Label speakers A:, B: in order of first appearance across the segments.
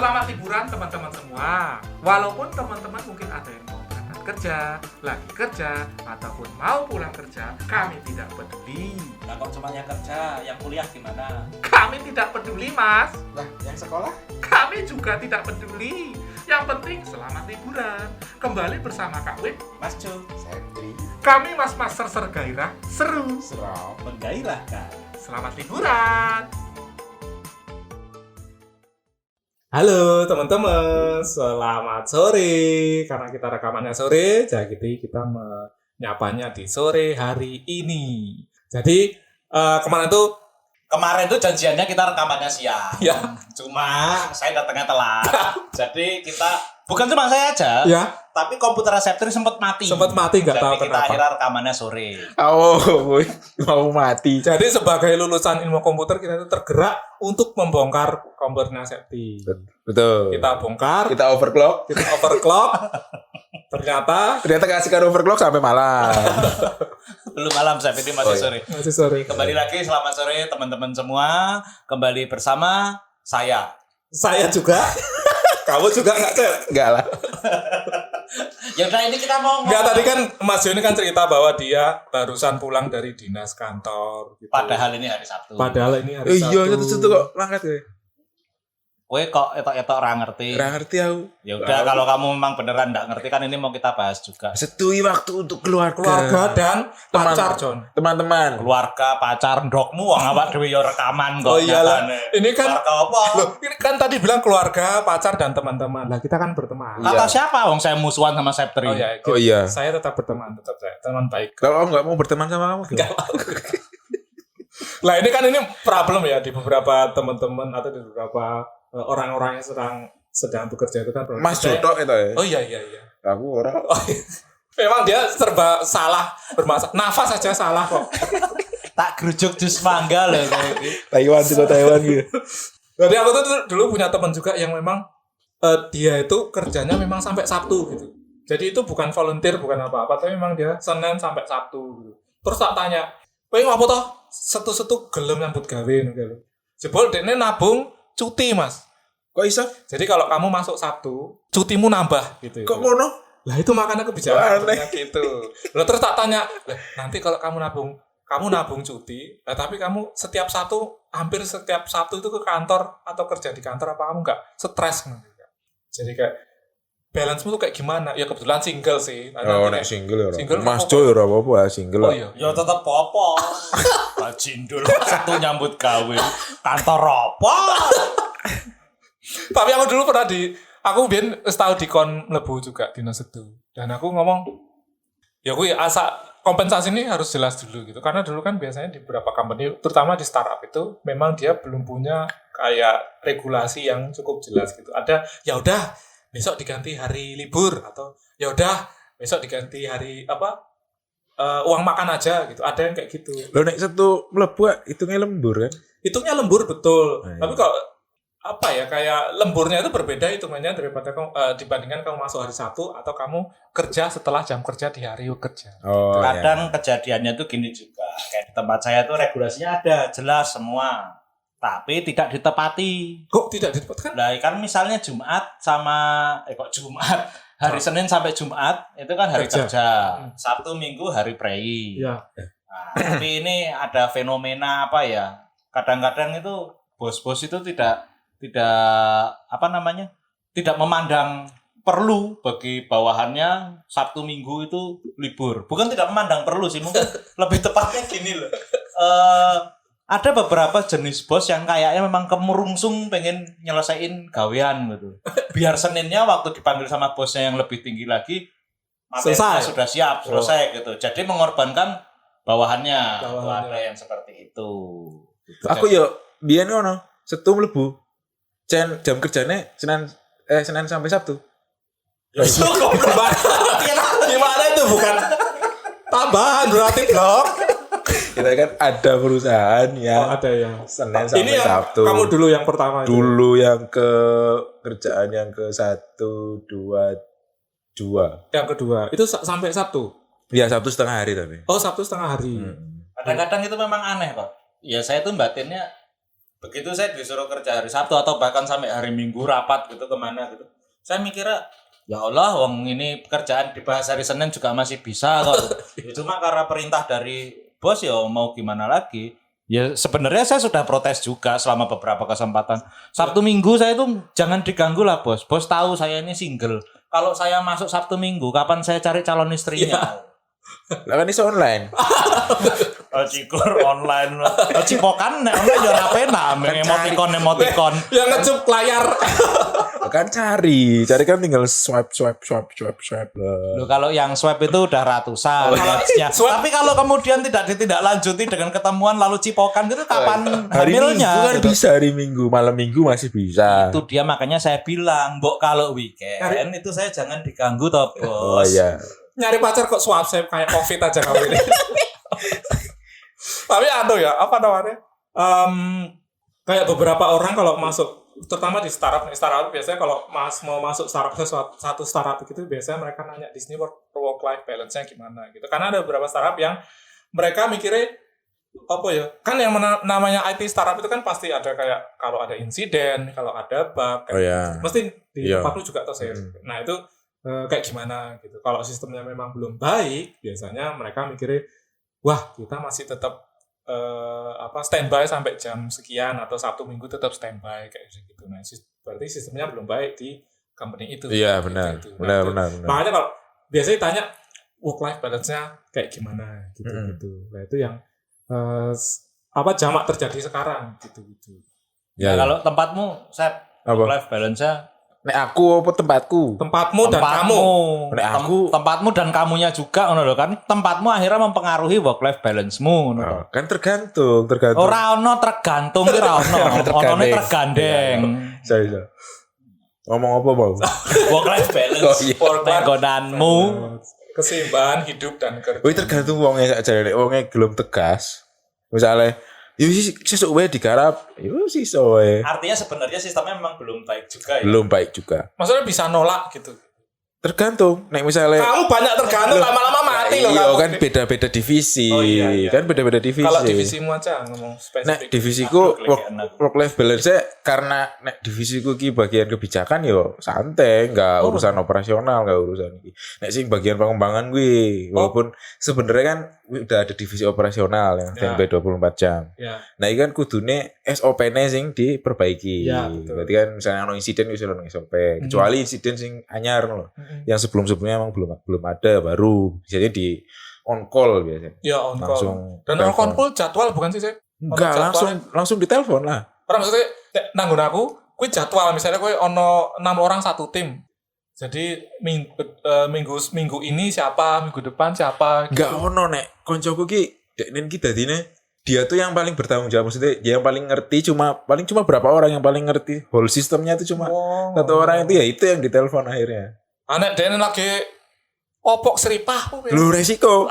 A: Selamat liburan teman-teman semua. Walaupun teman-teman mungkin ada yang mau berangkat kerja, lagi kerja, ataupun mau pulang kerja, kami tidak peduli.
B: Nah kok cuma yang kerja, yang kuliah gimana?
A: Kami tidak peduli, Mas.
C: Lah, yang sekolah?
A: Kami juga tidak peduli. Yang penting selamat liburan. Kembali bersama Kak Win,
B: Mas Jo,
C: Sentri.
A: kami mas-mas sergairah, seru.
C: Seram.
B: menggairahkan.
A: Selamat liburan. Halo teman-teman, selamat sore. Karena kita rekamannya sore, jadi kita menyapanya di sore hari ini. Jadi kemarin
B: Kemarin tuh janjiannya kita rekamannya siang.
A: Ya.
B: Cuma saya datangnya telat. Jadi kita, bukan cuma saya aja,
A: ya
B: tapi komputer reseptor sempat mati.
A: sempat mati nggak tahu
B: Jadi kita
A: kenapa.
B: akhirnya rekamannya sore.
C: Oh, mau mati.
A: Jadi sebagai lulusan ilmu komputer kita itu tergerak untuk membongkar komputernya Septi.
C: Betul.
A: Kita bongkar,
C: Kita overclock.
A: kita overclock. Ternyata
C: Kasihkan overclock sampai malam.
B: Belum malam, saya ini masih
C: Oh, iya.
B: sore.
A: masih sore.
B: Kembali lagi, selamat sore teman-teman semua. Kembali bersama saya.
A: Saya juga. Kamu juga nggak, Cel?
C: Enggak lah.
B: Ya udah, ini kita mau
A: Enggak, tadi kan Mas Joni kan cerita bahwa dia barusan pulang dari dinas kantor gitu.
B: Padahal ini hari Sabtu.
A: Padahal ini hari Sabtu.
C: Iya, itu kok langkat ya.
B: Kowe kok etok-etok ora ngerti.
C: Ora ngerti aku.
B: Ya udah, kalau kamu memang beneran nggak ngerti kan ini mau kita bahas juga.
C: Setui waktu untuk keluarga
A: dan
C: Teman.
A: pacar, John.
C: Teman-teman.
B: Keluarga, pacar, ndokmu wong awak dhewe ya rekaman kok.
A: Oh iyalah.
B: nyatane.
A: Ini kan
B: Keluarga apa?
A: Loh, ini kan tadi bilang keluarga, pacar dan teman-teman. Lah kita kan berteman.
C: Iya.
B: Kata siapa wong saya musuhan sama Septri?
A: Oh ya,
C: Oh iya.
A: Saya tetap berteman, tetap saya teman baik.
C: Kalau aku nggak mau berteman sama kamu,
A: Enggak. Lah ini kan ini problem ya di beberapa teman-teman atau di beberapa orang-orang yang sedang bekerja itu kan problem.
C: Mas Joto itu ya.
A: Oh iya.
C: Aku orang.
A: Oh, iya. Memang dia serba salah, bermasalah. Nafas saja salah kok.
B: Tak gerujuk jus mangga loh kayak gitu.
C: Taiwan gitu.
A: Jadi aku tuh dulu punya teman juga yang memang dia itu kerjanya memang sampai Sabtu gitu. Jadi itu bukan volunteer, bukan apa-apa, tapi memang dia Senin sampai Sabtu gitu. Terus tak tanya, "Kowe ngopo toh? Setu-setu gelem nyambut gawe ngono." Jebol dekne nabung cuti, Mas.
C: Kok iso?
A: Jadi kalau kamu masuk Sabtu, cutimu nambah gitu.
C: Kok ngono?
A: Lah itu makanya kebijakan
C: Aneh.
A: gitu. Lah terus tak tanya, "Lah, nanti kalau kamu nabung cuti, tapi kamu hampir setiap Sabtu itu ke kantor atau kerja di kantor, apa kamu nggak stres?" Jadi kayak balance-mu tuh kayak gimana? Ya kebetulan single sih.
C: Oh, nek single ya.
A: Single
C: Mas
A: apa?
C: Jo ya ora apa-apa, single.
A: Oh
C: lah.
A: iya.
B: Ya tetep apa? Bajindul satu nyambut gawe. Kantor apa?
A: Tapi aku dulu aku biyen wis tau dikon mlebu juga dina Setu. Dan aku ngomong, ya kuwi asa kompensasi ini harus jelas dulu gitu. Karena dulu kan biasanya di beberapa company, terutama di startup itu memang dia belum punya kayak regulasi yang cukup jelas gitu. Ada ya udah besok diganti hari libur, atau ya udah besok diganti hari uang makan aja gitu. Ada yang kayak gitu.
C: Lo nek satu mlebu hitungnya lembur kan?
A: Hitungnya lembur betul.
C: Nah,
A: Tapi kalau kayak lemburnya itu berbeda hitungannya daripada dibandingkan kamu masuk hari Sabtu atau kamu kerja setelah jam kerja di hari kerja.
C: Oh,
B: Kadang kejadiannya tuh gini juga. Kayak di tempat saya tuh regulasinya ada jelas semua. Tapi tidak ditepati.
A: Kok tidak ditempatkan?
B: Nah, kan misalnya Jumat sama Jumat, hari Senin sampai Jumat itu kan hari
A: Kerja.
B: kerja. Sabtu Minggu hari prei.
A: Iya.
B: Nah, tapi ini ada fenomena apa ya? Kadang-kadang itu bos-bos itu tidak tidak memandang perlu bagi bawahannya Sabtu Minggu itu libur. Bukan tidak memandang perlu sih, mungkin lebih tepatnya gini loh. Ada beberapa jenis bos yang kayaknya memang kemurungsung pengen nyelesain gawean gitu. Biar Seninnya waktu dipanggil sama bosnya yang lebih tinggi lagi, materinya
A: Selesai.
B: sudah siap, selesai gitu. Jadi mengorbankan bawahannya.
A: Bawahannya.
B: Ada yang seperti itu.
C: Aku yo biyen ngono, Setu mlebu. Jam kerjane Senin sampai Sabtu.
B: Ya itu goblok.
A: Gimana itu bukan tambahan berarti blok?
C: Kita kan ada perusahaan yang
A: Oh, ada ya.
C: Senin sampai
A: Ini yang
C: Sabtu.
A: kamu dulu yang pertama itu.
C: Dulu yang ke kerjaan yang ke 1, 2, 2.
A: Yang kedua itu sampai Sabtu.
C: Ya Sabtu setengah hari tapi.
A: Oh, Sabtu setengah hari.
B: Kadang-kadang itu memang aneh, Pak. Ya saya tuh batinnya begitu saya disuruh kerja hari Sabtu atau bahkan sampai hari Minggu rapat gitu kemana gitu, saya mikirnya ya Allah, wong ini pekerjaan dibahas hari Senin juga masih bisa kok. Ya, cuma karena perintah dari bos ya mau gimana lagi. Ya sebenarnya saya sudah protes juga selama beberapa kesempatan. Sabtu Minggu saya itu jangan diganggu lah bos. Bos tahu saya ini single. Kalau saya masuk Sabtu Minggu, kapan saya cari calon istrinya?
C: Lah kan iso online.
B: Cikur online. Cipokan nek online yo ora penak, emoticon.
A: Yang ngecup layar.
C: Kan cari kan tinggal swipe.
B: Loh, kalau yang swipe itu udah ratusan match-nya. Tapi kalau kemudian tidak ditindaklanjuti dengan ketemuan lalu cipokan itu kapan
C: Hari Minggu
B: hamilnya?
C: kan bisa, hari Minggu, malam Minggu masih bisa.
B: Itu dia makanya saya bilang, Mbok kalau weekend itu saya jangan diganggu toh,
C: Oh
B: Bos.
C: iya.
A: Nyari pacar kok swipe kayak COVID aja kamu ini. Tapi ya, apa namanya? Kayak beberapa orang kalau masuk, terutama di startup biasanya kalau mau masuk startup satu startup itu biasanya mereka nanya di sini work life balance-nya gimana gitu. Karena ada beberapa startup yang mereka mikirnya apa ya? Kan yang namanya IT startup itu kan pasti ada kayak kalau ada insiden, kalau ada bug, mesti di tempat lu juga tahu saya. Nah, itu kayak gimana gitu. Kalau sistemnya memang belum baik, biasanya mereka mikirnya wah, kita masih tetap standby sampai jam sekian atau Sabtu Minggu tetap standby kayak gitu. Nah, berarti sistemnya belum baik di company itu.
C: Iya, benar.
A: Gitu.
C: Benar.
A: Makanya kalau biasanya tanya work life balance-nya kayak gimana gitu. Nah, itu yang jamak terjadi sekarang gitu.
B: Ya, kalau tempatmu saya work life balance-nya
C: nek aku apa tempatku?
A: Tempatmu dan kamu.
C: Nek aku
B: tempatmu dan kamunya juga ngono lho kan. Tempatmu akhirnya mempengaruhi work life balance-mu ngono lho.
C: kan tergantung.
B: Ora ono tergantung ki ora ono. Onone tergandeng.
C: Saya. Ngomong apa mau?
B: Work life balance. Penggonaanmu,
A: keseimbangan hidup dan kerja.
C: Wih, tergantung wonge sak jare nek wonge gelem tegas. Misalnya sesuk wae digarap, sesuk wae.
B: Artinya sebenarnya sistemnya memang belum baik juga ya.
C: Belum baik juga.
A: Maksudnya bisa nolak gitu.
C: Tergantung. Nek misalnya
A: kamu banyak tergantung lama-lama mati loh.
C: Iya kan beda-beda divisi. Kan beda-beda divisi.
A: Kalau divisimu aja ngomong spesifik.
C: Nek divisiku work life balance karena nek divisiku ki bagian kebijakan yo santai, enggak urusan operasional, enggak urusan iki. Nek sing bagian pengembangan kuwi walaupun sebenarnya kan udah ada divisi operasional yang standby 24 jam.
A: Ya.
C: Nah, iki kan kudune SOP-ne sing diperbaiki.
A: Ya,
C: berarti kan misalnya ono insiden wis ono SOP. Kecuali insiden sing anyar loh. Yang sebelum-sebelumnya emang belum ada, baru biasanya di on call biasanya.
A: Ya, on call.
C: Langsung
A: dan on call jadwal bukan sih, Cek?
C: Enggak, langsung ditelepon lah.
A: Karena maksudnya nanggung aku, kuwi jadwal misalnya kuwi ono 6 orang satu tim. Jadi minggu ini siapa, minggu depan siapa gitu.
C: Enggak ono nek koncoku ki deknen ki dadine dia tuh yang paling bertanggung jawab, maksudnya dia yang paling ngerti cuma berapa orang yang paling ngerti whole sistemnya itu cuma satu orang itu yang ditelepon akhirnya.
A: Anak dene lagi opok seripah.
C: Lu resiko.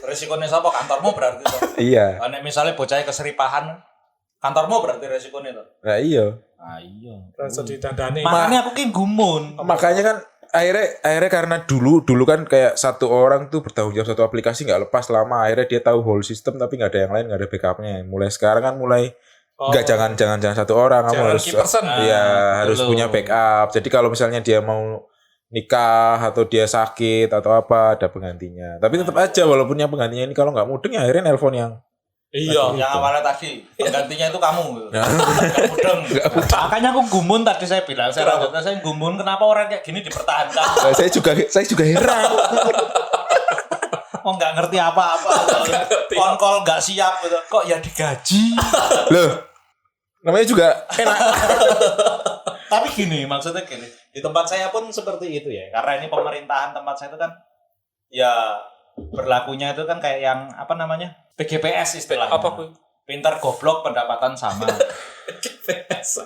B: Resikonya siapa? Kantormu berarti toh.
C: Iya.
B: Anak misalnya bocah keseripahan, kantormu berarti resikonya toh.
C: Nah iya.
A: Langsung didandani.
B: Makanya aku ki gumun.
C: Makanya kan akhirnya karena dulu kan kayak satu orang tuh bertanggung jawab satu aplikasi nggak lepas lama, akhirnya dia tahu whole system tapi nggak ada yang lain, nggak ada backupnya. Mulai sekarang kan nggak jangan satu orang, kamu harus harus punya backup. Jadi kalau misalnya dia mau nikah atau dia sakit atau apa ada penggantinya. Tapi tetap aja walaupun yang penggantinya ini kalau nggak mudeng ya akhirnya nelpon yang
B: yang awalnya tadi penggantinya itu kamu. Nggak mudeng. Makanya aku gumun tadi saya bilang, saya gumun kenapa orang kayak gini dipertahankan.
C: saya juga heran.
B: Oh nggak ngerti apa-apa. On call nggak siap gitu. Kok ya digaji.
C: Loh. Namanya juga enak.
B: Tapi gini, maksudnya gini, di tempat saya pun seperti itu ya. Karena ini pemerintahan tempat saya itu kan ya berlakunya itu kan kayak yang apa namanya? PGPS istilahnya.
A: Apa kuy?
B: Pintar goblok pendapatan sama.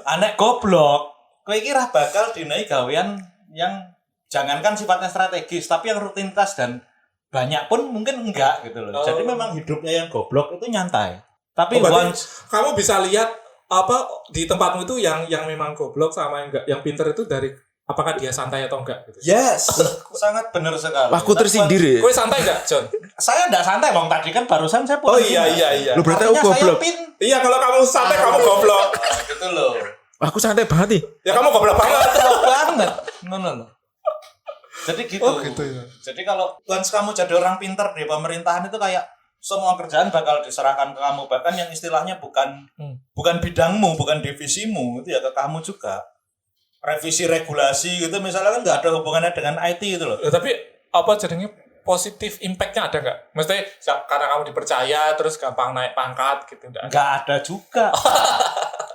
B: Anek goblok, kowe iki ra bakal dinai gawean yang jangankan sifatnya strategis, tapi yang rutinitas dan banyak pun mungkin enggak gitu loh. Jadi memang hidupnya yang goblok itu nyantai. Tapi
A: kamu bisa lihat apa di tempatmu itu yang memang goblok sama yang pinter itu dari apakah dia santai atau enggak gitu.
B: Yes, sangat benar sekali.
C: Aku tersindir.
A: Kowe santai enggak, John?
B: Saya enggak santai, Bang. Tadi kan barusan saya
A: pulang. Oh iya.
C: Lu berarti aku goblok.
B: Saya
A: Iya, kalau kamu santai kamu goblok.
B: Gitu loh.
C: Aku santai banget nih.
A: Ya kamu goblok banget.
B: Goblok banget. Ngono loh. Jadi gitu.
A: Oh, gitu ya.
B: Jadi kalau once kamu jadi orang pintar di pemerintahan itu kayak semua kerjaan bakal diserahkan ke kamu, bahkan yang istilahnya bukan bidangmu, bukan divisimu, itu ya ke kamu juga. Revisi regulasi gitu misalnya kan nggak ada hubungannya dengan IT gitu loh.
A: Ya, tapi apa jadinya positif impact-nya ada nggak? Mesti karena kamu dipercaya terus gampang naik pangkat gitu.
B: Nggak ada juga.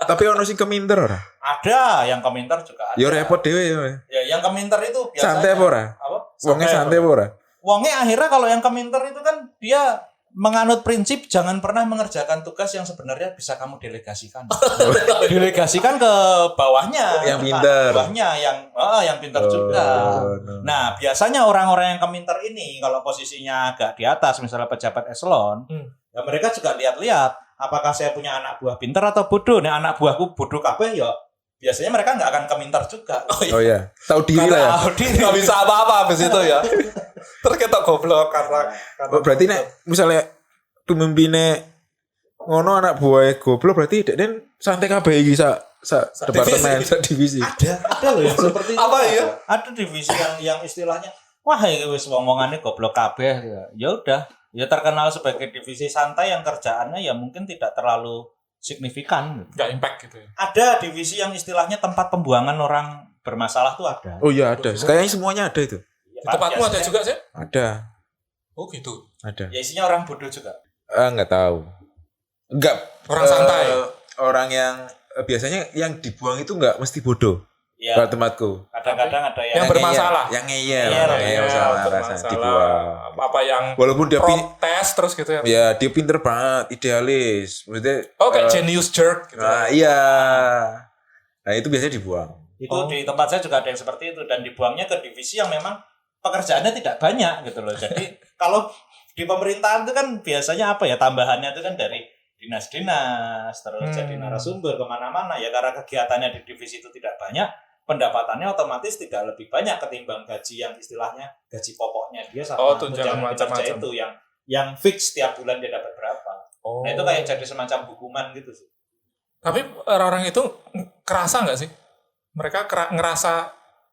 C: Tapi ono sing keminter ora?
B: Ada yang komentar juga ada.
C: Ya repot dhewe ya.
B: Ya yang komentar itu biasanya.
C: Santai apa ora?
B: Apa?
C: Wonge santai apa ora?
B: Wonge akhirnya kalau yang komentar itu kan dia menganut prinsip jangan pernah mengerjakan tugas yang sebenarnya bisa kamu delegasikan. Delegasikan ke bawahnya,
C: Yang
B: ke
C: pintar.
B: anak buahnya yang pintar juga.
C: No.
B: Nah, biasanya orang-orang yang keminter ini kalau posisinya agak di atas misalnya pejabat eselon, ya mereka juga lihat-lihat apakah saya punya anak buah pintar atau bodoh. Nih anak buahku bodoh kabeh ya biasanya mereka nggak akan kemintar juga.
C: Oh iya, tahu diri lah ya.
B: Tahu diri.
A: Nggak bisa apa-apa habis itu ya. Terus kita goblok karena
C: Oh, berarti nek misalnya pemimpinnya ngono anak buah goblok berarti den santai kabeh iki sa departemen, sa divisi.
B: Ada loh yang seperti itu.
A: Apa ya?
B: Ada divisi yang istilahnya wah iki wis wong-wongane goblok kabeh ya udah ya terkenal sebagai divisi santai yang kerjaannya ya mungkin tidak terlalu signifikan.
A: nggak impact gitu ya.
B: Ada divisi yang istilahnya tempat pembuangan orang bermasalah tuh ada.
C: Oh iya ada. Kayaknya semuanya ada itu.
A: Di tempatmu ada juga sih?
C: Ada.
A: Oh gitu.
C: Ada.
B: Ya isinya orang bodoh juga.
C: Enggak tahu. Enggak
A: Orang santai.
C: Orang yang biasanya yang dibuang itu enggak mesti bodoh.
B: Ya,
C: Kalau tempatku.
B: kadang-kadang ada
A: Yang bermasalah.
C: Yang ngeyel,
B: Ngeyel,
C: salah rasa dibuang.
A: Apa yang
C: Walaupun dia
A: protes terus gitu ya.
C: ya dia pinter banget, idealis. Maksudnya
A: Oh kayak genius jerk gitu.
C: nah, iya. Nah, itu biasanya dibuang.
B: Itu di tempat saya juga ada yang seperti itu dan dibuangnya ke divisi yang memang pekerjaannya tidak banyak gitu loh. Jadi kalau di pemerintahan itu kan biasanya apa ya tambahannya itu kan dari dinas-dinas terus jadi narasumber kemana-mana ya karena kegiatannya di divisi itu tidak banyak pendapatannya otomatis tidak lebih banyak ketimbang gaji yang istilahnya gaji pokoknya dia sama
A: tunjangan macam-macam
B: itu yang fix tiap bulan dia dapat berapa.
A: Oh.
B: Nah itu kayak jadi semacam hukuman gitu sih.
A: Tapi orang-orang itu kerasa nggak sih? Mereka ngerasa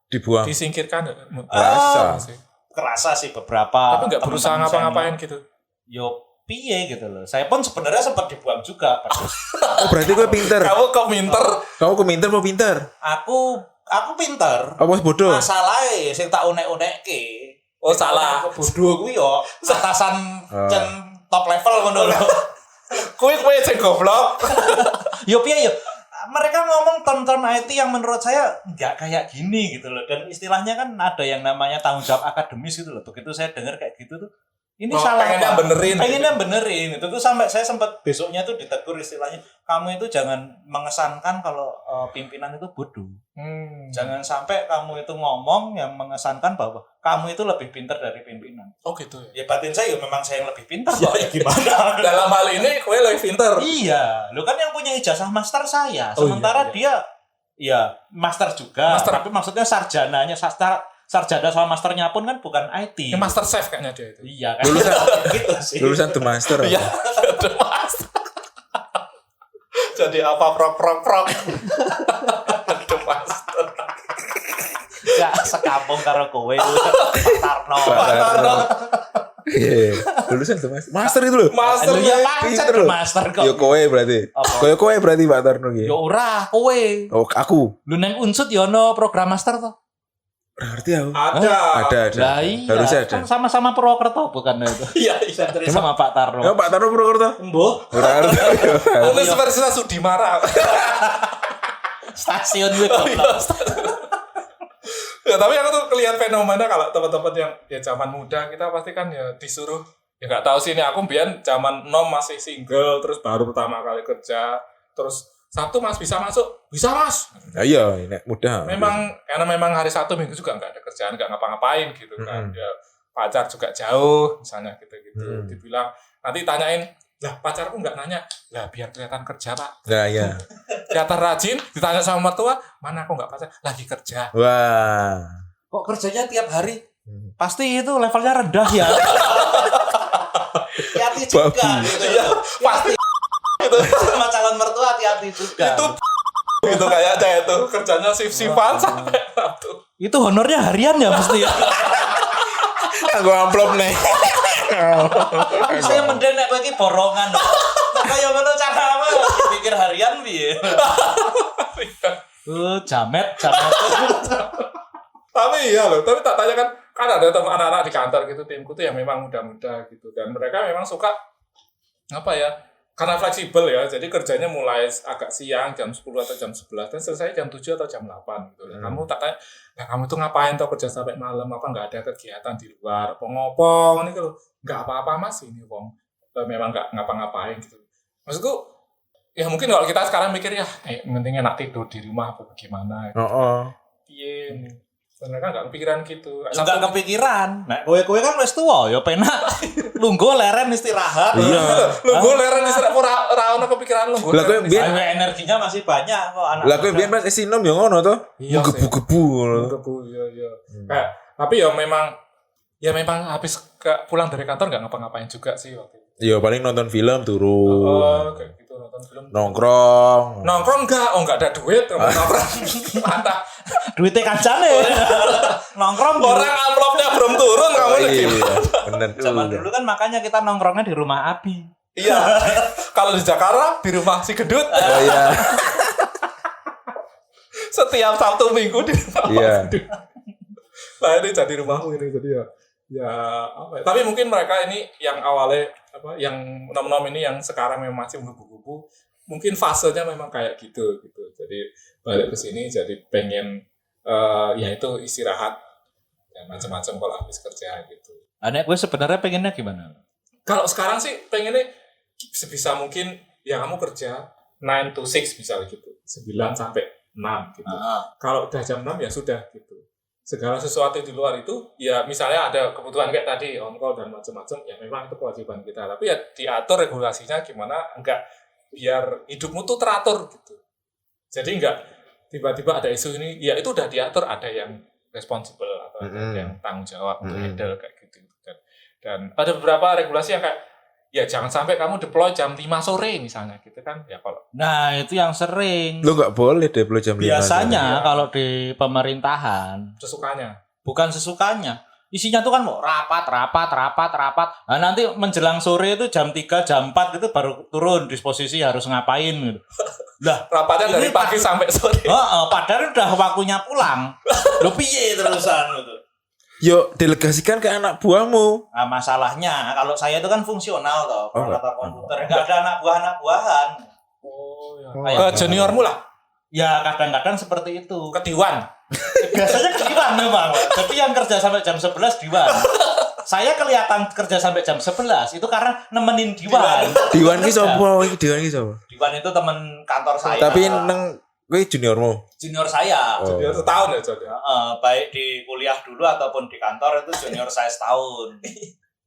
C: Dibuang.
A: disingkirkan nggak?
C: Kerasa.
A: Sih.
B: Kerasa sih beberapa.
A: Tapi nggak berusaha
B: teman-teman saya
A: ngapa-ngapain gitu.
B: Yo piye gitu loh. Saya pun sebenarnya sempat dibuang juga.
C: Oh, berarti gue pinter.
A: Kamu kominter.
C: Kamu pinter mau pinter?
B: Aku pinter.
C: Apa bodoh?
B: Masalahnya sing tak unek-unekke.
A: Oh salah.
B: Bodoh kuwi yo atasan cen top level ngono lho.
A: Kuwi sing goblok.
B: Yo piye yo. Mereka ngomong term-term IT yang menurut saya nggak kayak gini gitu loh. Dan istilahnya kan ada yang namanya tanggung jawab akademis gitu loh. Begitu saya dengar kayak gitu tuh ini salah
A: pengennya
B: Pak.
A: benerin.
B: Pengennya benerin. Itu tuh sampai saya sempat besoknya tuh ditegur istilahnya. Kamu itu jangan mengesankan kalau pimpinan itu bodoh. Jangan sampai kamu itu ngomong yang mengesankan bahwa kamu itu lebih pintar dari pimpinan.
A: Oh gitu ya.
B: Ya batin saya ya memang saya yang lebih pintar kok. Ya gimana?
A: Dalam hal ini kue lebih pinter.
B: Iya, lu kan yang punya ijazah master saya.
A: Oh,
B: Sementara
A: iya.
B: dia ya master juga.
A: Master.
B: Tapi maksudnya sarjananya sarjana sama masternya pun kan bukan IT.
A: Ini master chef kayaknya dia itu.
B: Iya kan.
C: Lulusan
B: gitu sih.
C: lulusan The Master.
A: Iya. The master. Jadi apa prok. The master.
B: Ya sekampung karo kowe Pak Tarno.
C: Iya. Lulusan The Master. Master itu loh.
A: Master
B: Lu ya
A: ya.
B: pancet
C: pinter loh.
B: master kok.
C: Yo kowe berarti.
B: Apa?
C: Kowe berarti Pak Tarno
B: Ya
C: gitu.
B: ora kowe.
C: Oh, aku.
B: Lu neng unsut ya ono program master toh?
C: Berarti aku.
A: Ada.
C: Ada.
B: Lah iya.
C: Harusnya ada.
B: Kan sama-sama Purwokerto bukan itu.
A: Iya iya.
B: Terus sama Pak Tarno.
C: Ya Pak Tarno Purwokerto.
B: Embuh,
C: Berarti.
A: Universitas Sudimara.
B: stasiun gitu.
A: Ya tapi aku tuh kelihatan fenomena kalau teman-teman yang ya zaman muda kita pasti kan ya disuruh ya nggak tahu sih ini aku mbiyen zaman nom masih single terus baru pertama kali kerja terus Sabtu Mas bisa masuk bisa Mas
C: Ya iya, ini mudah.
A: karena memang hari Sabtu Minggu juga nggak ada kerjaan nggak ngapa-ngapain gitu kan ya pacar juga jauh misalnya gitu dibilang nanti tanyain lah pacarku nggak nanya lah biar kelihatan kerja Pak
C: Nah, iya.
A: kelihatan rajin ditanya sama mertua mana aku nggak pacar lagi kerja.
C: Wah.
B: Kok kerjanya tiap hari? Pasti itu levelnya rendah ya. Hati juga
C: Babi.
B: gitu
A: Iya,
B: ya.
A: pasti Itu
B: Sama calon mertua hati-hati juga.
A: itu gitu kayaknya itu kerjanya shift-shiftan sampai Sabtu.
B: Itu honornya harian ya mesti ya.
C: Aku amplop nih.
B: Saya mending nek kowe iki borongan. Nek kaya ngono caramu pikir harian piye? Jamet.
A: Tapi iya loh, tapi tak tanya kan ada teman anak-anak di kantor gitu, timku tuh yang memang muda-muda gitu, dan mereka memang suka apa ya, karena fleksibel ya, jadi kerjanya mulai agak siang jam 10 atau jam 11 dan selesai jam 7 atau jam 8 gitu. Dan kamu tak tanya, nah kamu tuh ngapain tuh kerja sampai malam, apa nggak ada kegiatan di luar, ngopong ini kalau nggak apa-apa mas ini wong, memang nggak ngapa-ngapain gitu. Maksudku ya mungkin kalau kita sekarang mikir ya, penting enak tidur di rumah apa bagaimana gitu. Iya. Mereka nggak kepikiran gitu.
B: Enggak kepikiran. Nek kowe kan wis tuwa ya penak. Lungguh leren istirahat.
C: Iya.
A: Lungguh leren istirahat ora ono kepikiran lungguh.
C: Lah kowe biyen
B: energinya masih banyak kok anak.
C: Lah kowe biyen pas isinom yo ngono to.
A: Iya,
C: Gebu-gebu.
A: Gebu iya. Tapi ya memang habis pulang dari kantor nggak ngapa-ngapain juga sih waktu itu.
C: Iya paling nonton film turu.
A: Kayak gitu nonton film.
C: Nongkrong
A: Nggak ada duit nongkrong. Mantap.
B: Duitnya kancane. Nongkrong
A: Orang amplopnya belum turun kamu lagi.
C: Iya bener.
B: Zaman dulu kan makanya kita nongkrongnya di rumah Abi.
A: Iya. Kalau di Jakarta di rumah si Gedut.
C: Oh iya.
A: Setiap Sabtu Minggu di rumah
C: Iya.
A: si Gedut. Nah ini jadi rumahku ini jadi ya apa ya. Tapi mungkin mereka ini yang awalnya apa yang nom-nom ini yang sekarang memang masih menggebu-gebu, mungkin fasenya memang kayak gitu. Jadi balik ke sini jadi pengen ya itu istirahat ya macam-macam kalau habis kerja gitu.
B: Nek gue sebenarnya pengennya gimana?
A: Kalau sekarang sih pengennya sebisa mungkin ya kamu kerja 9 to 6 misalnya gitu. 9 sampai 6 gitu. Kalau udah jam 6 ya sudah gitu. Segala sesuatu di luar itu ya misalnya ada kebutuhan kayak tadi on call dan macam-macam ya memang itu kewajiban kita, tapi ya diatur regulasinya gimana enggak biar hidupmu tuh teratur gitu. Jadi enggak tiba-tiba ada isu ini ya itu udah diatur, ada yang responsible atau ada yang tanggung jawab untuk handle kayak gitu. Dan ada beberapa regulasi yang kayak ya jangan sampai kamu deploy jam 5 sore misalnya gitu kan ya. Kalau
B: Nah itu yang sering.
C: Lu nggak boleh deploy jam 5.
B: Biasanya kalau di pemerintahan
A: sesukanya
B: bukan sesukanya, isinya tuh kan mau rapat. Nah nanti menjelang sore itu jam 3, jam 4 itu baru turun disposisi harus ngapain gitu. Lah
A: rapatnya dari pagi sampai sore.
B: Padahal udah waktunya pulang. Lo piye terusan gitu.
C: Yo delegasikan ke anak buahmu.
B: Nah masalahnya kalau saya itu kan fungsional toh, peralatan komputer, enggak ada anak buahan.
A: Oh ya.
B: Ke
A: juniormu lah.
B: Ya kadang-kadang seperti itu.
A: Ke Diwan.
B: Biasanya Diwan memang. Tapi yang kerja sampai jam 11 Diwan. Saya kelihatan kerja sampai jam 11 itu karena nemenin Diwan.
C: Diwan ki sapa? Diwan ki sapa?
B: Diwan itu teman kantor saya.
C: Tapi neng kowe juniormu.
B: Junior saya.
A: Junior setahun ya John.
B: Baik di kuliah dulu ataupun di kantor itu junior saya setahun.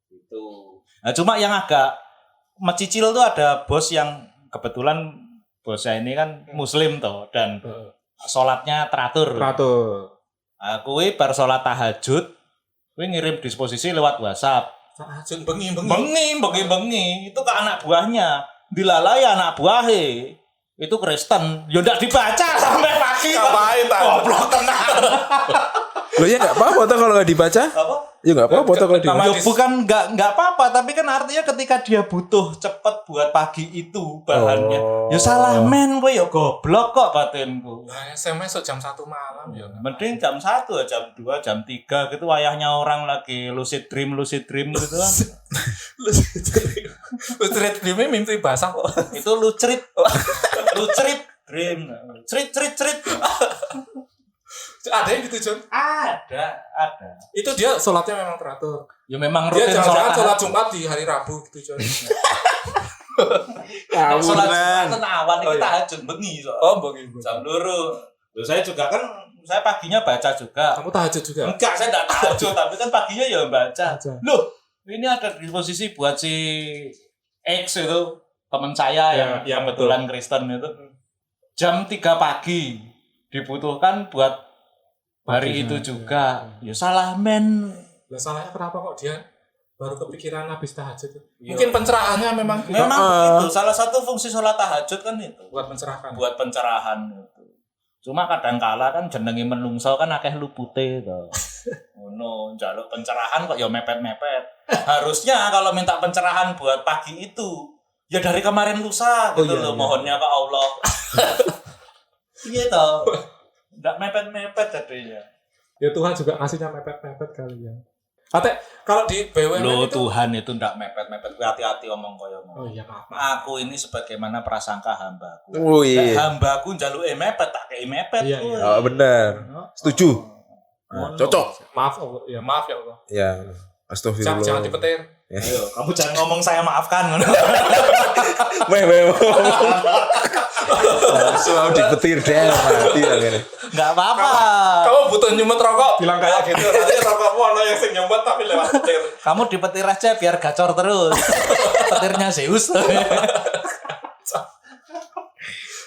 B: Gitu. Nah, cuma yang agak mencicil tuh ada bos yang kebetulan bos saya ini kan muslim toh dan sholatnya teratur. Nah, kuwi bar sholat tahajud, kuwi ngirim disposisi lewat WhatsApp.
A: Tahajud bengi.
B: Itu ke anak buahnya. Dilalai anak buahe. Itu Kristen. Ya ndak dibaca sampai pagi.
A: Ngapain tak?
B: Goblok tenan.
C: Loh ya enggak apa-apa toh kalau enggak dibaca?
B: Apa?
C: Ya enggak apa-apa toh kalau dibaca.
B: Ya bukan enggak apa-apa, tapi kan artinya ketika dia butuh cepet buat pagi itu bahannya. Ya salah men kowe ya goblok kok batinku.
A: Nah, SMS jam 1 malam ya.
B: Mending jam 1, jam 2, jam 3 gitu wayahnya orang lagi lucid dream gitu kan.
A: Lucid dream mimpi basah kok.
B: Itu lucrit dream. Cerit.
A: Ada yang gitu John?
B: Ada.
A: Itu dia sholatnya memang teratur.
B: Ya memang
A: Dia
B: rutin
A: jangan-jangan sholat
B: tahajud.
A: Jumat di hari Rabu gitu John.
B: Sholat Jumat awan iki tahajud bengi so.
A: Oh bengi.
B: Jam 2. Loh saya juga kan saya paginya baca juga.
A: Kamu tahajud juga?
B: Enggak, saya enggak tahajud tapi kan paginya ya baca. Loh, ini ada disposisi buat si X itu teman saya yang kebetulan Kristen itu. Jam 3 pagi dibutuhkan buat hari itu juga. Ya salah men.
A: Lah salahnya kenapa kok dia baru kepikiran habis tahajud.
B: Iya.
A: Mungkin pencerahannya memang
B: Memang begitu. Salah satu fungsi sholat tahajud kan itu.
A: buat mencerahkan.
B: Buat pencerahan itu. Cuma kadang kala kan jenenge menungso kan akeh lupute to. Ngono, njaluk pencerahan kok ya mepet-mepet. Harusnya kalau minta pencerahan buat pagi itu ya dari kemarin lusa gitu loh, mohonnya ke Allah. Iya toh. Ndak mepet-mepet jadinya.
A: Ya Tuhan juga ngasihnya mepet-mepet kali ya. Ate, kalau di BUMN
B: Loh
A: itu
B: Tuhan itu ndak mepet-mepet. Hati-hati omong koyo
A: oh
B: ngono.
A: iya maaf.
B: Aku ini sebagaimana prasangka hambaku.
C: Oh
B: Nek
C: iya.
B: hambaku njaluke mepet tak kei mepet.
A: Iya,
B: kuwi.
C: Oh, benar. Setuju. Nah,
B: Ngono.
C: cocok.
A: Maaf Allah. Ya maaf ya Allah.
C: Ya.
A: Jangan,
C: Astagfirullah.
A: jangan dipetir.
B: Ayo, kamu jangan ngomong saya maafkan ngono.
C: Weh. Langsung dipetir deh mati akhirnya.
B: Enggak apa-apa.
A: Kamu butuh nyumet rokok, bilang kayak gitu. Nanti rokokmu ada yang sing nyumet tapi lewat petir.
B: Kamu dipetir aja biar gacor terus. Petirnya Zeus.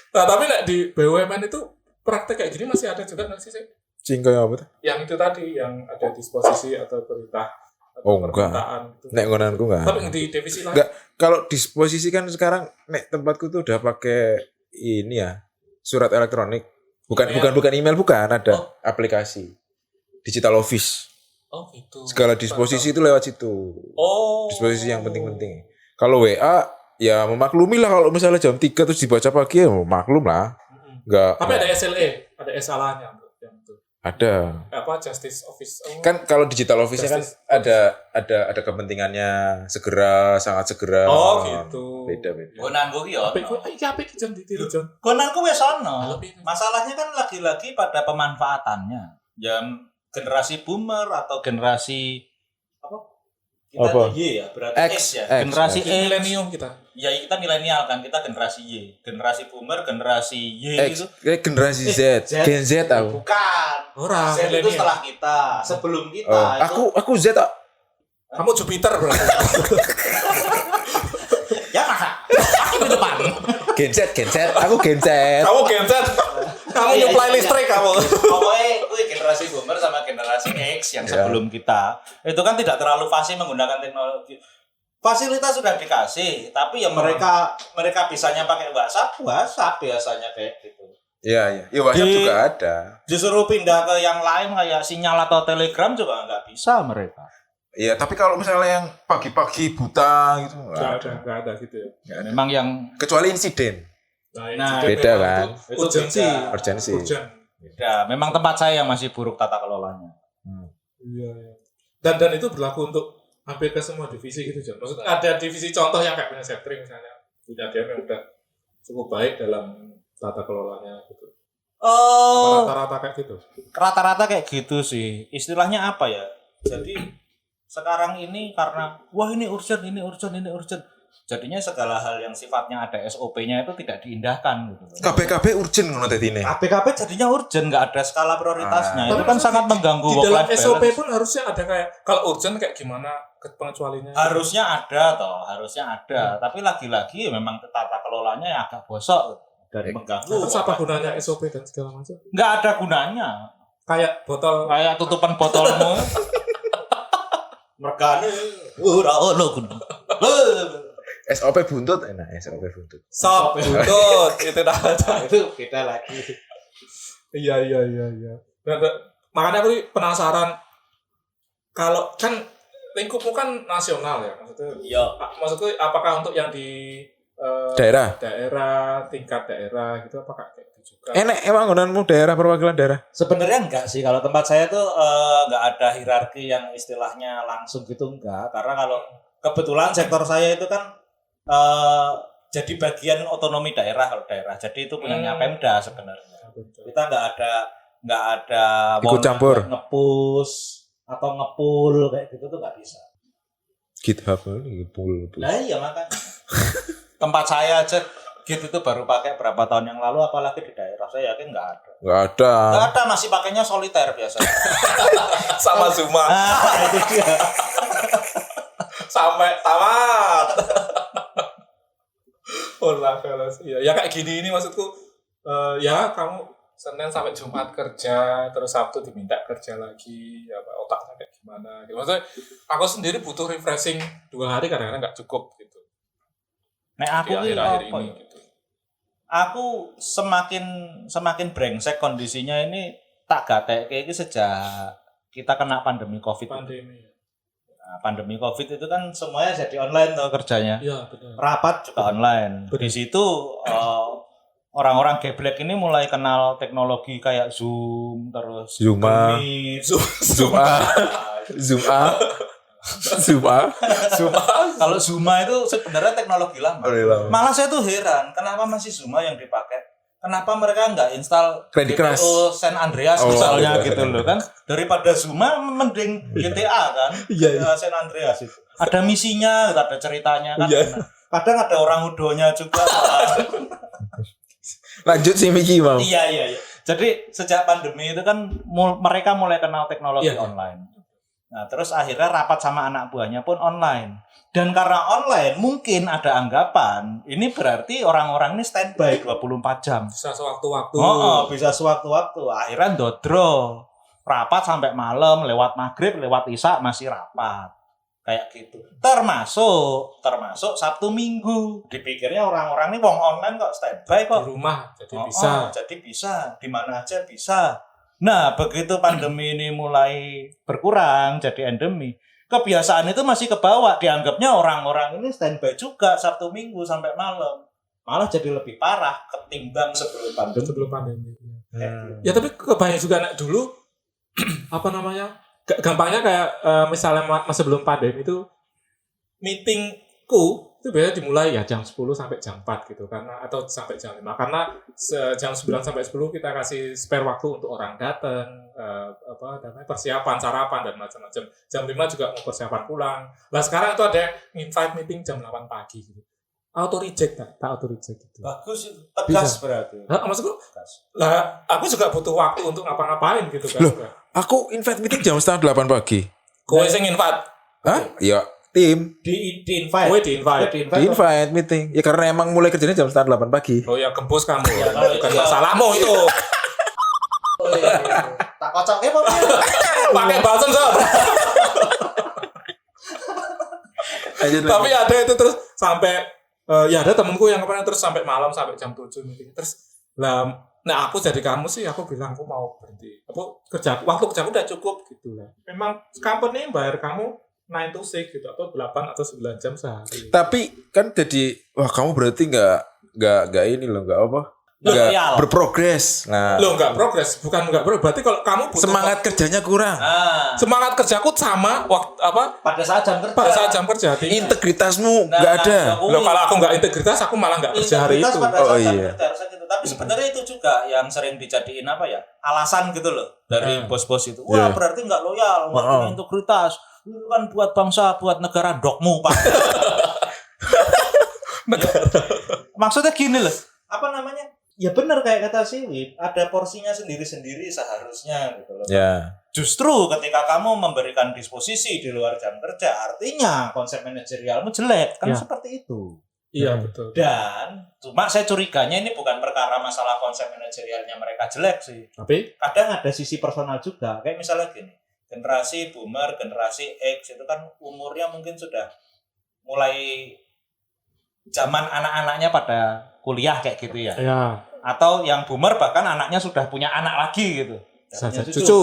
A: Nah, tapi nek di BUMN itu praktek kayak gini masih ada juga nggak sih?
C: Cingkoy apa tuh?
A: Yang itu tadi yang ada disposisi atau perintah
C: Oh,
A: atau
C: enggak.
A: permintaan gitu.
C: Nek ngonanku enggak.
A: Tapi di divisi lain.
C: Enggak, kalau disposisi kan sekarang nek tempatku tuh udah pakai ini ya, surat elektronik. Bukan email bukan, ada aplikasi. Digital Office.
A: Oh gitu.
C: Segala disposisi itu lewat situ.
A: Oh.
C: Disposisi yang penting-penting. Kalau WA ya memaklumi lah kalau misalnya jam 3 terus dibaca pagi ya maklum lah. Enggak.
A: Tapi ada SLA, ada SLA-nya yang itu.
C: Ada.
A: Apa Justice Office? Oh.
C: Kan kalau digital office kan
A: Justice.
C: ada kepentingannya segera, sangat segera.
A: Oh gitu.
C: Beda.
B: Gonanku ki yo.
A: Apa itu? Iya, apa itu Jon ditiru Jon?
B: Gonanku wis ono.
A: Lebih.
B: Masalahnya kan lagi-lagi pada pemanfaatannya. Yang generasi boomer atau generasi apa? Kita
C: Apa?
B: Y ya, berarti
C: X,
B: X ya.
C: X,
B: Generasi
A: Di
B: X.
A: milenium kita.
B: Ya kita milenial kan, kita generasi Y. Generasi boomer, generasi Y itu
C: Kayak generasi Z, Gen Z aku.
B: bukan.
A: Orang
B: Z itu
A: milenial.
B: setelah kita, sebelum kita
C: Oh,
B: itu
C: aku Z tak.
A: Kamu Jupiter berarti.
B: ya masa aku di depan.
C: Gen Z. Aku Gen Z.
A: Kamu genset. Kamu
B: Iya,
A: nyuplai
B: iya,
A: listrik
B: iya.
A: kamu.
B: Pokoknya gue generasi boomer sama generasi X yang
C: Iya.
B: sebelum kita itu kan tidak terlalu fasih menggunakan teknologi. Fasilitas sudah dikasih, tapi ya mereka bisanya pakai WhatsApp biasanya kayak gitu.
C: Iya. Ya WhatsApp
B: Di-
C: juga ada.
B: Disuruh pindah ke yang lain kayak Sinyal atau Telegram juga nggak bisa mereka.
C: Iya, tapi kalau misalnya yang pagi-pagi buta gitu
A: Enggak ada gitu ya.
B: Memang yang
C: kecuali insiden.
B: Nah,
C: beda kan?
B: itu
A: Urgensi.
B: beda.
C: Urgensi.
A: Urgent.
B: Ya, memang tempat saya yang masih buruk tata kelolanya.
A: Iya, iya. Dan itu berlaku untuk hampir ke semua divisi gitu, Jon. Maksudnya ada divisi contoh yang kayak punya Setring misalnya. Punya dia yang udah cukup baik dalam tata kelolanya gitu.
B: Oh,
A: Rata-rata kayak gitu.
B: rata-rata kayak gitu sih. Istilahnya apa ya? Jadi sekarang ini karena wah ini urgent. Jadinya segala hal yang sifatnya ada SOP-nya itu tidak diindahkan gitu.
C: KBKB urgent ngono dadine.
B: KPKP jadinya urgent, nggak ada skala prioritasnya. Itu
A: Tapi
B: kan
A: maksudnya
B: sangat mengganggu
A: Di
B: work
A: dalam
B: life
A: SOP
B: balance.
A: pun harusnya ada kayak kalau urgent kayak gimana pengecualiannya.
B: Harusnya ada. Tapi lagi-lagi memang tata kelolanya yang agak bosok dan mengganggu.
A: Terus apa gunanya SOP dan segala macam?
B: Nggak ada gunanya.
A: Kayak botol
B: Kayak tutupan botolmu. Mergane. Ora ono gun.
C: SOP buntut enak, SOP buntut.
A: sop buntut itu dah.
B: Itu beda lagi.
A: Iya. Makanya aku penasaran kalau kan lingkupmu kan nasional ya maksudnya.
B: Iya.
A: Maksudku apakah untuk yang di
C: Daerah.
A: tingkat daerah gitu apakah kayak gitu juga?
C: Enak emang ngonanmu daerah perwakilan daerah.
B: Sebenarnya enggak sih, kalau tempat saya tuh enggak ada hierarki yang istilahnya langsung gitu, enggak. Karena kalau kebetulan sektor saya itu kan jadi bagian otonomi daerah kalau daerah. Jadi itu punyanya Pemda sebenarnya. Kita enggak ada
C: Ikut campur.
B: ngepush atau ngepul kayak gitu tuh enggak bisa.
C: GitHub ini pool.
B: Nah iya makanya. Tempat saya aja gitu tuh baru pakai berapa tahun yang lalu, apalagi di daerah saya yakin enggak ada.
C: Enggak ada.
B: Enggak ada, masih pakainya soliter biasanya.
A: Sama Zuma
B: Itu dia.
A: sampai tamat. Oh lah kalau ya kayak gini ini maksudku ya kamu Senin sampai Jumat kerja, terus Sabtu diminta kerja lagi, ya Pak, otaknya kayak gimana. Gitu. Maksudnya aku sendiri butuh refreshing 2 hari kadang-kadang nggak cukup gitu.
B: Nek aku
A: Di
B: ki
A: akhir-akhir
B: apa
A: ini
B: ya?
A: gitu.
B: Aku semakin brengsek kondisinya ini tak gatekke iki sejak kita kena pandemi Covid.
A: Pandemi.
B: Nah, pandemi Covid itu kan semuanya jadi online tuh kerjanya.
A: Iya, benar.
B: Rapat juga online.
A: Betul.
B: Di situ orang-orang geblek ini mulai kenal teknologi kayak Zoom, terus
C: Zuma.
B: Google Meet.
C: Zuma.
B: Kalau Zuma itu sebenarnya teknologi lama. Malah saya tuh heran, kenapa masih Zuma yang dipakai? Kenapa mereka nggak install
C: Candy Crush.
B: GTO San Andreas
C: Oh,
B: misalnya
C: iya.
B: gitu loh kan? Daripada Zuma mending GTA kan?
C: Iya.
B: San Andreas itu. Ada misinya, ada ceritanya kan.
C: Iya.
B: Kadang ada orang udonya juga.
C: Lanjut si Miki mau.
B: Iya. Jadi sejak pandemi itu kan mereka mulai kenal teknologi
A: Iya.
B: online. Nah, terus akhirnya rapat sama anak buahnya pun online. Dan karena online mungkin ada anggapan, ini berarti orang-orang ini standby 24 jam.
A: Bisa sewaktu-waktu.
B: Bisa sewaktu-waktu. Akhirnya ndodro. Rapat sampai malam, lewat maghrib, lewat isya masih rapat. Kayak gitu. Termasuk Sabtu Minggu. Dipikirnya orang-orang ini wong online kok standby
A: Di
B: kok.
A: rumah, jadi bisa.
B: Jadi bisa, di mana aja bisa. Nah, begitu pandemi ini mulai berkurang jadi endemi, kebiasaan itu masih kebawa. Dianggapnya orang-orang ini standby juga Sabtu Minggu sampai malam. Malah jadi lebih parah ketimbang sebelum pandemi.
A: Sebelum pandemi. Ya tapi kebanyakan juga anak dulu apa namanya? Gampangnya kayak misalnya sebelum pandemi itu meetingku itu biasanya dimulai ya jam 10 sampai jam 4 gitu karena atau sampai jam 5 karena jam 9 sampai 10 kita kasih spare waktu untuk orang datang persiapan sarapan dan macam-macam. Jam 5 juga mau persiapan pulang. Lah sekarang itu ada invite meeting jam 8 pagi gitu. Auto reject tak auto reject gitu.
B: Bagus itu, tegas berarti.
A: Nah, maksudku lah aku juga butuh waktu untuk ngapa-ngapain gitu kan.
C: Loh, aku invite meeting jam 7:30 pagi.
A: Kowe sing invite.
C: Hah? Ya, tim.
B: Di invite.
A: Kowe di invite.
C: Di invite meeting. Ya karena emang mulai kerjanya jam 7:30 pagi.
A: Oh ya gembos kamu.
B: Ya, kalau
A: Bukan
B: itu-
A: masalahmu itu.
B: Tak kocoknya apa?
A: Pakai balsam sob. Tapi ada itu terus sampai ya ada temenku yang kemarin terus sampai malam sampai jam 7 meeting. Terus lah nah aku jadi kamu sih aku bilang aku mau berhenti. Waktu kerjaku udah cukup gitu lah. Memang company bayar kamu 9 to 6 gitu atau 8 atau 9 jam sehari.
C: Tapi kan jadi wah kamu berarti nggak ini loh, nggak apa? Nggak
B: Loyal.
C: berprogres. Nah,
A: Loh enggak progres, bukan enggak progres. Berarti kalau kamu butuh
C: semangat kerjanya kurang.
B: Nah,
A: semangat kerjaku sama waktu
B: pada saat jam kerja.
A: pada saat jam kerja.
C: Integritasmu nggak ada.
A: Loh kalau aku nggak integritas aku malah nggak kerja hari
B: Integritas
A: itu.
B: pada saat
C: Oh,
B: jam
C: iya.
B: kerja harusnya gitu. Tapi sebenarnya itu juga yang sering dijadiin apa ya? Alasan gitu loh dari bos-bos itu. Wah,
C: Iya.
B: berarti nggak loyal, nggak punya integritas. Itu kan buat bangsa, buat negara dokmu, Pak. Maksudnya gini loh. Apa namanya? Ya benar kayak kata Siwit, ada porsinya sendiri-sendiri seharusnya gitu loh.
C: Ya.
B: Justru ketika kamu memberikan disposisi di luar jam kerja, artinya konsep manajerialmu jelek. Kan
A: Ya.
B: seperti itu.
A: Iya betul.
B: Dan cuma saya curiganya ini bukan perkara masalah konsep manajerialnya mereka jelek sih.
A: Tapi
B: Kadang ada sisi personal juga. Kayak misalnya gini, generasi boomer, generasi X itu kan umurnya mungkin sudah mulai zaman anak-anaknya pada kuliah kayak gitu ya.
A: ya
B: Atau yang boomer bahkan anaknya sudah punya anak lagi gitu.
A: Saja.
B: Punya
A: Cucu.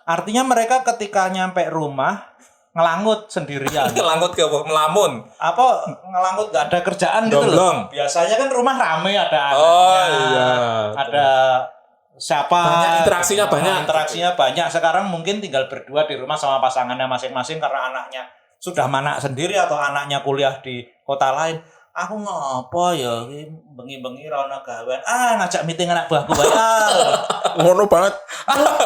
B: Artinya mereka ketika nyampe rumah ngelangut sendirian.
A: Ngelangut ke apa? Melamun.
B: Apa ngelangut nggak ada kerjaan gitu loh.
A: Domblong.
B: Biasanya kan rumah rame ada anaknya.
A: Oh iya.
B: Ada siapa
A: Banyak interaksinya banyak.
B: Interaksinya banyak. Sekarang mungkin tinggal berdua di rumah sama pasangannya masing-masing karena anaknya sudah manak sendiri atau anaknya kuliah di kota lain. Aku ngopo ya bengi-bengi ra ono gawean. Ngajak meeting anak buahku bae.
C: Ngono banget.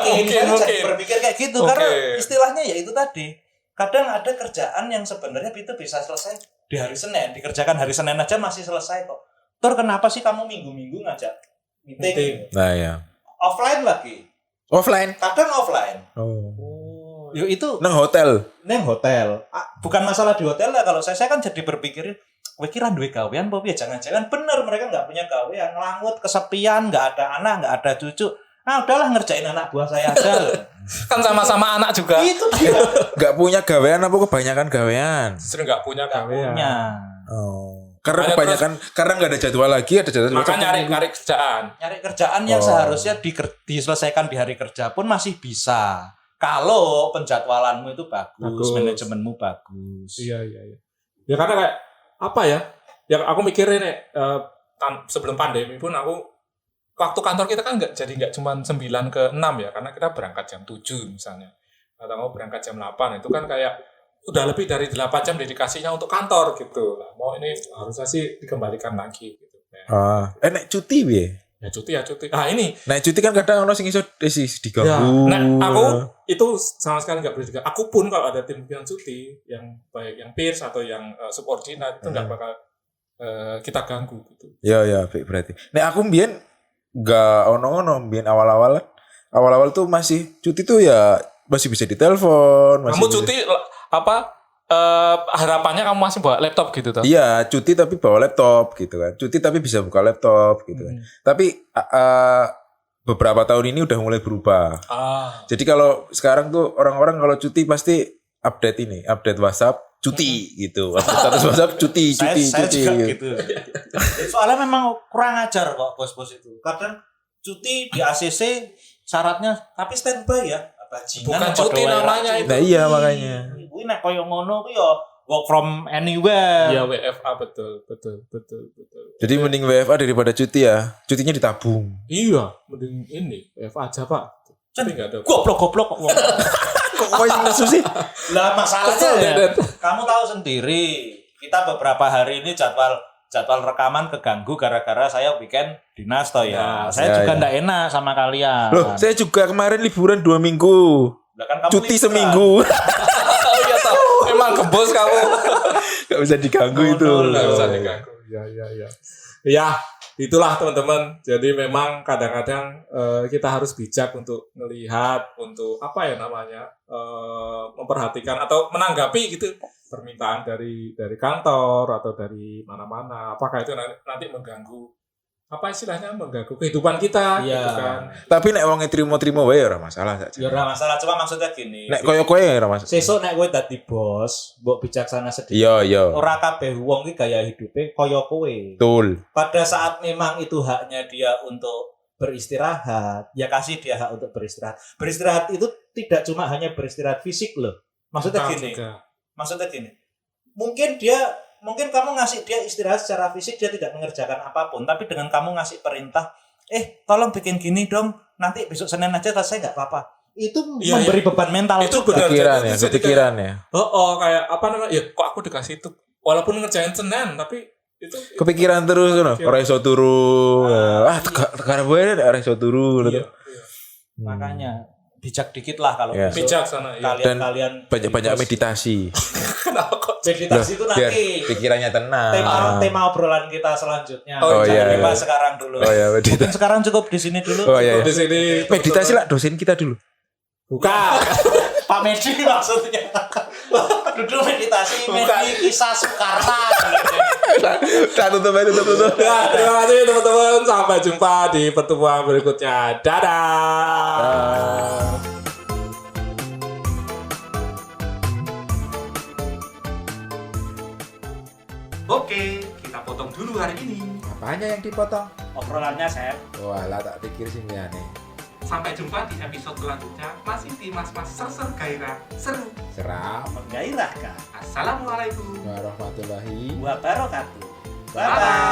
B: Mungkin
A: Mungkin.
B: jadi berpikir kayak gitu
A: Oke.
B: karena istilahnya ya itu tadi. Kadang ada kerjaan yang sebenarnya itu bisa selesai di hari Senin, dikerjakan hari Senin aja masih selesai kok. Tur kenapa sih kamu minggu-minggu ngajak meeting?
A: Meeting.
C: Nah ya.
B: Offline lagi.
C: Offline.
B: Kadang offline.
C: Oh.
B: Yo itu
C: Nang hotel.
B: neng hotel. Bukan masalah di hotel lah kalau saya kan jadi berpikir kowe kira duwe gawean apa piye? Jangan-jangan bener mereka nggak punya gawean, ngelangut, kesepian, nggak ada anak, nggak ada cucu. Ah udahlah ngerjain anak buah saya aja.
A: Kan sama-sama anak juga.
B: Itu dia.
C: Gak punya gawean apa kebanyakan gawean?
A: Justru nggak punya
B: Nggak
A: gawean.
B: punya.
C: Oh. Karena
A: Makanya
C: kebanyakan karena nggak ada jadwal lagi, ada jadwal.
A: Maka nyari kerjaan.
B: Nyari kerjaan yang seharusnya diselesaikan di hari kerja pun masih bisa. Kalau penjadwalanmu itu bagus, manajemenmu bagus.
A: Iya. Ya karena kayak apa ya? Yang aku mikirin nih sebelum pandemi pun aku waktu kantor kita kan nggak cuma 9 ke 6 ya, karena kita berangkat jam 7 misalnya. Atau mau berangkat jam 8 itu kan kayak udah lebih dari 8 jam dedikasinya untuk kantor gitu. Nah, mau ini harusnya sih dikembalikan lagi gitu. Ya.
C: Nek cuti piye?
A: Ya cuti. Ah ini.
C: Nek cuti kan kadang ono sing iso diganggu.
A: Ya, nah aku itu sama sekali nggak boleh diganggu. Aku pun kalau ada tim yang cuti, yang baik yang peers atau yang subordinate itu nggak bakal kita ganggu gitu.
C: Ya, berarti. Nek aku mbien enggak ono-ono mbien awal-awal tuh masih cuti tuh ya masih bisa ditelepon, masih
A: Kamu
C: bisa.
A: cuti apa harapannya kamu masih bawa laptop gitu toh?
C: Iya, cuti tapi bawa laptop gitu kan. Cuti tapi bisa buka laptop gitu kan. Tapi beberapa tahun ini udah mulai berubah. Jadi kalau sekarang tuh orang-orang kalau cuti pasti update WhatsApp cuti gitu. Update status WhatsApp cuti.
B: Saya juga gitu. Soalnya memang kurang ajar kok bos-bos itu. Kadang cuti di ACC syaratnya tapi standby ya. Bajingan
A: Bukan
B: apa
A: cuti
B: doa
A: namanya
B: cuti.
A: itu.
C: Nah iya makanya.
B: Kuwi nek koyo ngono kuwi ya work from anywhere.
A: Iya WFA betul.
C: Jadi mending WFA daripada cuti ya. Cutinya ditabung.
A: Iya, mending ini WFA aja Pak. Tapi nggak ada.
B: Goblok kok.
C: Kok masih nesu sih?
B: Lah masalahnya
A: Kesel,
B: ya,
A: Deden.
B: kamu tahu sendiri. Kita beberapa hari ini jadwal rekaman keganggu gara-gara saya weekend dinas toh ya. Saya juga ndak enak sama kalian.
C: Loh, saya juga kemarin liburan 2 minggu.
B: Lah kan kamu
C: Cuti
B: liburan.
C: seminggu.
A: Oh iya toh. Emang gebos kamu.
C: Gak bisa diganggu itu.
A: Nggak bisa diganggu. Iya. Ya, itulah teman-teman. Jadi memang kadang-kadang kita harus bijak untuk melihat, untuk apa ya namanya, memperhatikan atau menanggapi gitu permintaan dari kantor atau dari mana-mana. Apakah itu nanti mengganggu apa istilahnya mengganggu kehidupan kita
B: Iya.
A: gitu kan.
C: Tapi nek wong trimo-trimo wae ora masalah saja.
B: Ya ora masalah, cuma maksudnya gini.
C: Nek koyo-koyo ya ora masalah.
B: Sesuk nek kowe dadi bos, mbok bijaksana sedikit.
C: Iya.
B: Ora kabeh wong iki gaya hidupe kaya kowe.
C: Betul.
B: Pada saat memang itu haknya dia untuk beristirahat, ya kasih dia hak untuk beristirahat. Beristirahat itu tidak cuma hanya beristirahat fisik loh. Maksudnya gini. Mungkin kamu ngasih dia istirahat secara fisik, dia tidak mengerjakan apapun, tapi dengan kamu ngasih perintah, tolong bikin gini dong, nanti besok Senin aja selesai nggak apa-apa. Itu
A: Iya,
B: memberi beban mental
A: Itu
B: juga.
A: benar.
C: Kepikiran ya.
A: Kayak apa namanya? Ya kok aku dikasih itu walaupun ngerjain Senin tapi itu
C: Kepikiran terus ngono. Ora iso turu. Tekan wae ora iso turu
A: iya.
B: Makanya bijak dikit lah kalau
C: Iya.
B: besok
A: Bijaksana ya.
C: Dan
B: kalian
C: banyak-banyak meditasi.
A: Kenapa kok
B: meditasi itu
C: Biar
B: nanti
C: pikirannya tenang.
B: tema obrolan kita selanjutnya.
C: Oh,
B: Jangan
C: iya.
B: dibahas sekarang dulu.
C: Oh ya,
B: Mungkin sekarang cukup di sini dulu.
C: Oh iya.
A: di sini
C: Meditasi lah dosen kita dulu.
A: bukan.
B: Pak Medi maksudnya. Duduk meditasi, Medi kisah Soekarno.
C: Tutup.
A: Ya, terima kasih teman-teman. Sampai jumpa di pertemuan berikutnya. Dadah. Oke, kita potong dulu hari ini.
C: Apanya yang dipotong?
B: Obrolannya, Sep.
C: Walah tak pikir sih nih.
A: Sampai jumpa di episode selanjutnya. Masih di Mas-Mas Ser-Ser Gairah. Seru.
C: Seram.
B: Menggairahkan.
A: Assalamualaikum
C: Warahmatullahi
B: Wabarakatuh.
A: Bye.